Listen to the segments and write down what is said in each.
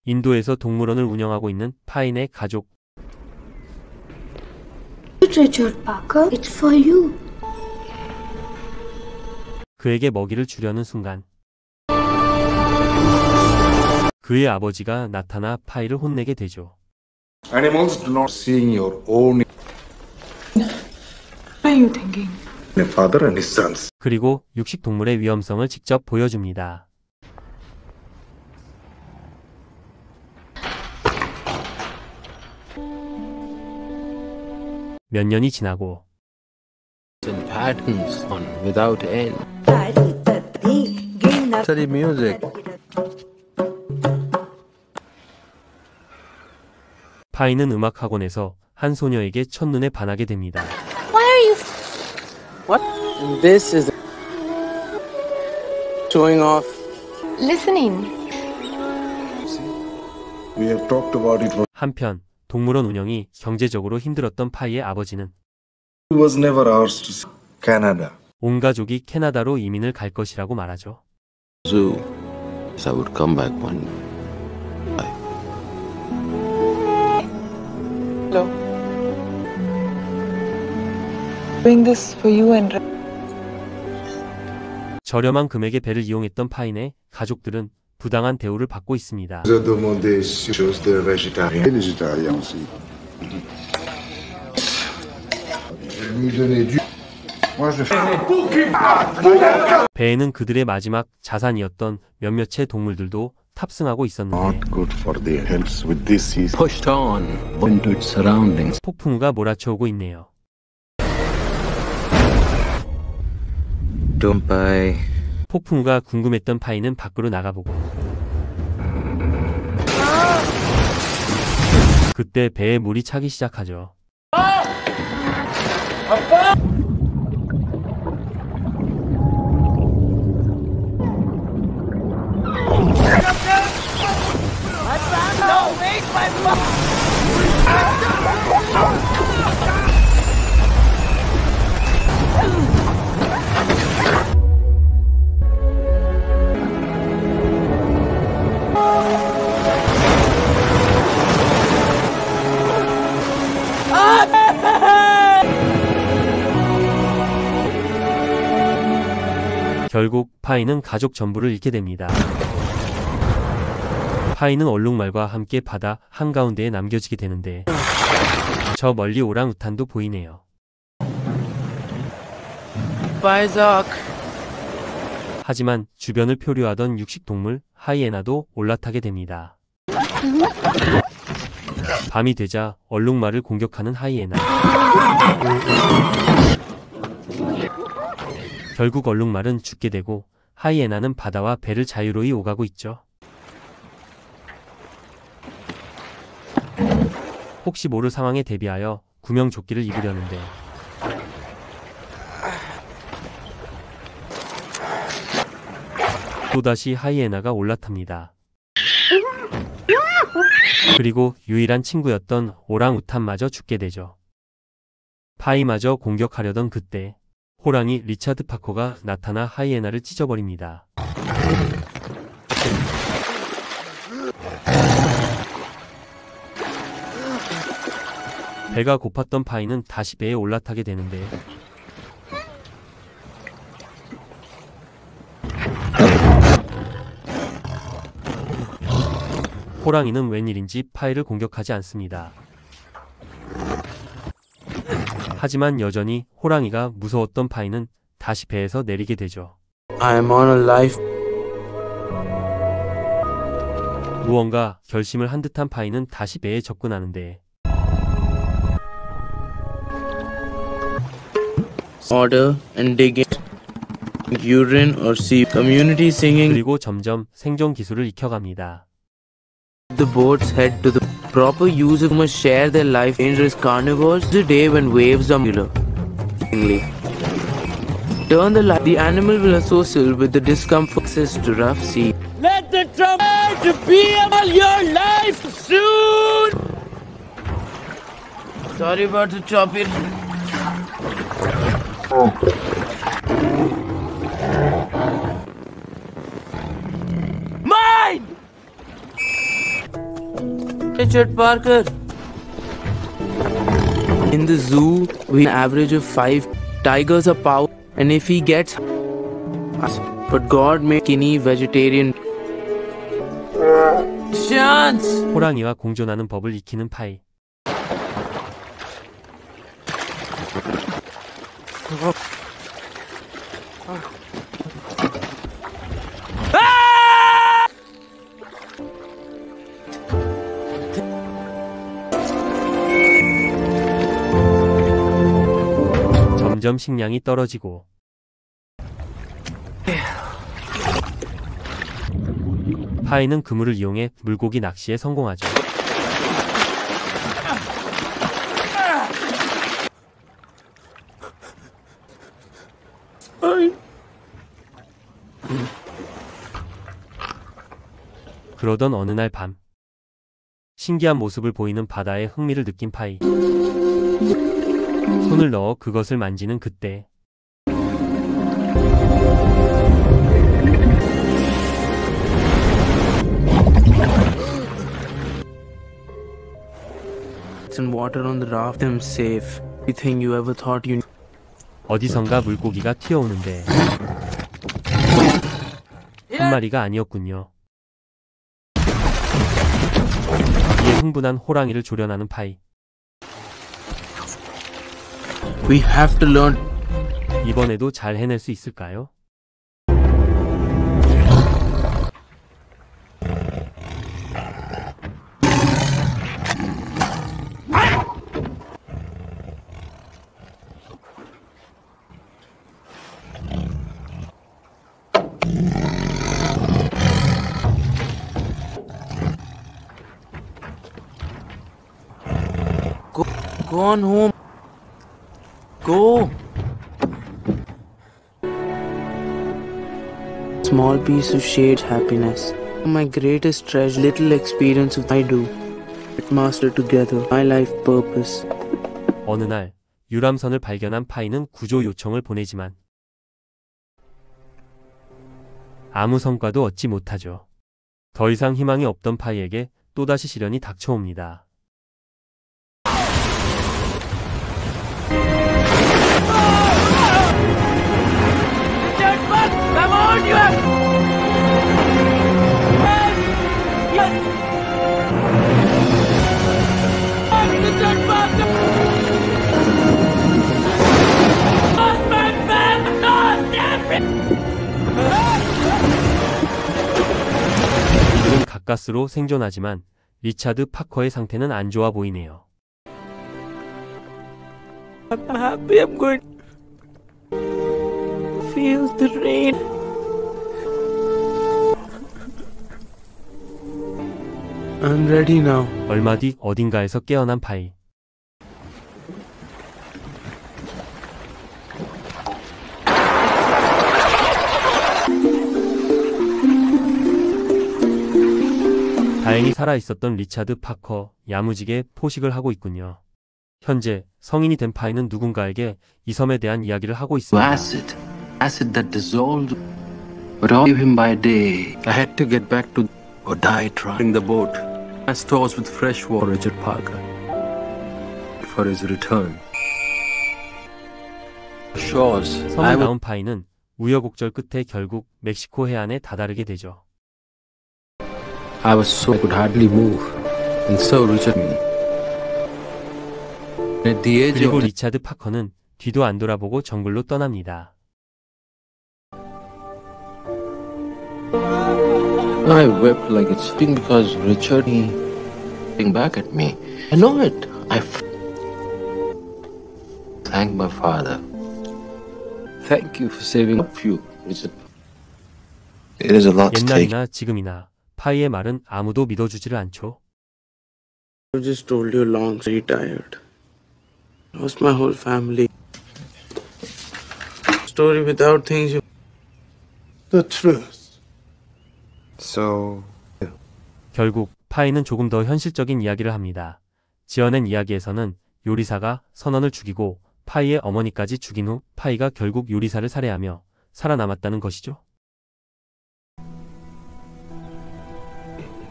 인도에서 동물원을 운영하고 있는 파인의 가족. Richard Parker, it's for you. 그에게 먹이를 주려는 순간 그의 아버지가 나타나 파이를 혼내게 되죠. Animals do not seeing your own. What are you thinking? A father and his sons. 그리고 육식 동물의 위험성을 직접 보여줍니다. 몇 년이 지나고 patterns on without end. Study music. 파이는 음악 학원에서 한 소녀에게 첫눈에 반하게 됩니다. Why are you What? This is showing off. listening? We have talked about it. 한편 동물원 운영이 경제적으로 힘들었던 파이의 아버지는 It was never ours to see Canada. 온 가족이 캐나다로 이민을 갈 것이라고 말하죠. Zoo. I would come back one day. Hello. Doing this for you and 저렴한 금액의 배를 이용했던 파인의 가족들은 부당한 대우를 받고 있습니다. 배에는 그들의 마지막 자산이었던 몇몇의 동물들도 탑승하고 있었는데 Pushed on into its surroundings. 폭풍우가 몰아쳐오고 있네요. Don't buy. 폭풍우가 궁금했던 파이는 밖으로 나가보고 그때 배에 물이 차기 시작하죠. 결국 파이는 가족 전부를 잃게 됩니다. 파이는 얼룩말과 함께 바다 한가운데에 남겨지게 되는데 저 멀리 오랑우탄도 보이네요. 하지만 주변을 표류하던 육식동물 하이에나도 올라타게 됩니다. 밤이 되자 얼룩말을 공격하는 하이에나. 결국 얼룩말은 죽게 되고 하이에나는 바다와 배를 자유로이 오가고 있죠. 혹시 모를 상황에 대비하여 구명조끼를 입으려는데 또다시 하이에나가 올라탑니다. 그리고 유일한 친구였던 오랑우탄마저 죽게 되죠. 파이마저 공격하려던 그때 호랑이 리차드 파커가 나타나 하이에나를 찢어버립니다. 배가 고팠던 파이는 다시 배에 올라타게 되는데 호랑이는 웬일인지 파이를 공격하지 않습니다. 하지만 여전히 호랑이가 무서웠던 파이는 다시 배에서 내리게 되죠. I'm on a life. 무언가 결심을 한 듯한 파이는 다시 배에 접근하는데 Order and digging. Urine or sea. Community singing. 그리고 점점 생존 기술을 익혀갑니다. The boats head to the proper users must share their life. Dangerous carnivores. The day when waves are muller. Turn the light. The animal will associate with the discomfort to rough sea. Let the trumpet be all your life soon. Sorry about the chopping. Mine! Richard Parker. In the zoo, we average of 5 tigers are power, and if he gets us, but God made skinny vegetarian. Chance. 호랑이와 공존하는 법을 익히는 파이. 점점 식량이 떨어지고 파이는 그물을 이용해 물고기 낚시에 성공하죠. 그러던 어느 날 밤, 신기한 모습을 보이는 바다에 흥미를 느낀 파이. 손을 넣어 그것을 만지는 그때 And water on the raft them safe. Everything you ever thought you. 어디선가 물고기가 튀어오는데 한 마리가 아니었군요. 이에 흥분한 호랑이를 조련하는 파이. We have to learn. 이번에도 잘 해낼 수 있을까요? Go on home. Go. Small piece of shade happiness. My greatest treasure, little experience of I do. Master together, my life purpose. 어느 날 유람선을 발견한 파이는 구조 요청을 보내지만 아무 성과도 얻지 못하죠. 더 이상 희망이 없던 파이에게 또다시 시련이 닥쳐옵니다. 이들은 가까스로 생존하지만 리차드 파커의 상태는 안 좋아 보이네요. I'm happy I'm going to feel the rain. I'm ready now. 얼마 뒤 어딘가에서 깨어난 파이. 다행히 살아있었던 리차드 파커, 야무지게 포식을 하고 있군요. 현재 성인이 된 파이는 누군가에게 이 섬에 대한 이야기를 하고 있습니다. Acid that dissolved, but all gave him by day. I had to get back to or die trying the boat. My stores with fresh water, Richard Parker, for his return. Shores. 섬에 나온 파이는 우여곡절 끝에 결국 멕시코 해안에 다다르게 되죠. I was so I could hardly move, and so Richard. At the edge 그리고 of the 리차드 파커는 뒤도 안 돌아보고 정글로 떠납니다. I wept like it's because Richard looking back at me. I know it. Thank my father. Thank you for saving a few, Richard. It is a lot to take. 옛날이나 지금이나 파이의 말은 아무도 믿어주지를 않죠. I just told you long, very tired. Lost my whole family. Story without things you. The truth. So, 결국 파이는 조금 더 현실적인 이야기를 합니다. 지어낸 이야기에서는 요리사가 선원을 죽이고 파이의 어머니까지 죽인 후 파이가 결국 요리사를 살해하며 살아남았다는 것이죠.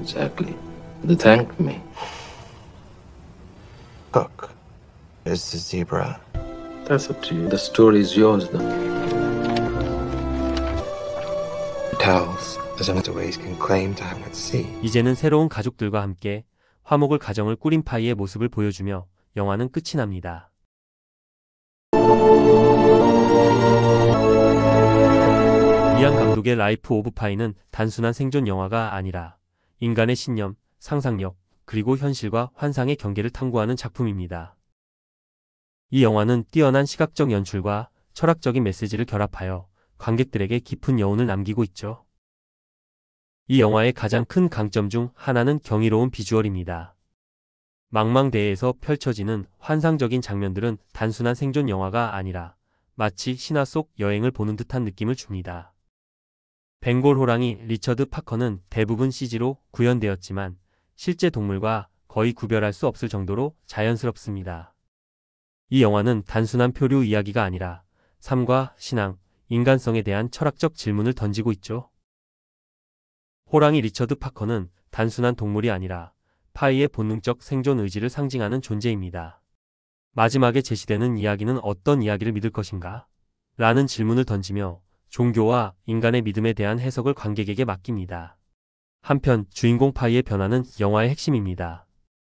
Exactly. To thank me. Hook is the zebra. That's up to you. The story is yours, though. Tells as many ways can claim to have at sea. 이제는 새로운 가족들과 함께 화목을 가정을 꾸린 파이의 모습을 보여주며 영화는 끝이 납니다. 이안 감독의 라이프 오브 파이는 단순한 생존 영화가 아니라 인간의 신념, 상상력, 그리고 현실과 환상의 경계를 탐구하는 작품입니다. 이 영화는 뛰어난 시각적 연출과 철학적인 메시지를 결합하여 관객들에게 깊은 여운을 남기고 있죠. 이 영화의 가장 큰 강점 중 하나는 경이로운 비주얼입니다. 망망대해에서 펼쳐지는 환상적인 장면들은 단순한 생존 영화가 아니라 마치 신화 속 여행을 보는 듯한 느낌을 줍니다. 벵골 호랑이 리처드 파커는 대부분 CG로 구현되었지만 실제 동물과 거의 구별할 수 없을 정도로 자연스럽습니다. 이 영화는 단순한 표류 이야기가 아니라 삶과 신앙, 인간성에 대한 철학적 질문을 던지고 있죠. 호랑이 리처드 파커는 단순한 동물이 아니라 파이의 본능적 생존 의지를 상징하는 존재입니다. 마지막에 제시되는 이야기는 어떤 이야기를 믿을 것인가? 라는 질문을 던지며 종교와 인간의 믿음에 대한 해석을 관객에게 맡깁니다. 한편 주인공 파이의 변화는 영화의 핵심입니다.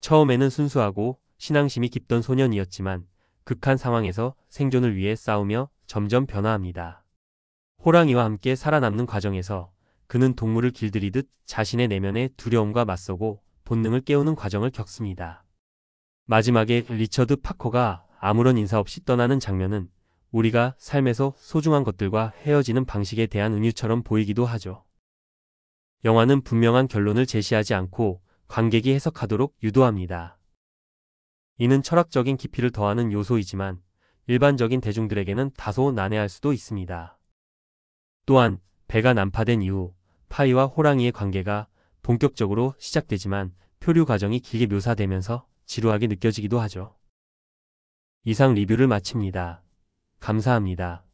처음에는 순수하고 신앙심이 깊던 소년이었지만 극한 상황에서 생존을 위해 싸우며 점점 변화합니다. 호랑이와 함께 살아남는 과정에서 그는 동물을 길들이듯 자신의 내면의 두려움과 맞서고 본능을 깨우는 과정을 겪습니다. 마지막에 리처드 파커가 아무런 인사 없이 떠나는 장면은 우리가 삶에서 소중한 것들과 헤어지는 방식에 대한 은유처럼 보이기도 하죠. 영화는 분명한 결론을 제시하지 않고 관객이 해석하도록 유도합니다. 이는 철학적인 깊이를 더하는 요소이지만 일반적인 대중들에게는 다소 난해할 수도 있습니다. 또한 배가 난파된 이후 파이와 호랑이의 관계가 본격적으로 시작되지만 표류 과정이 길게 묘사되면서 지루하게 느껴지기도 하죠. 이상 리뷰를 마칩니다. 감사합니다.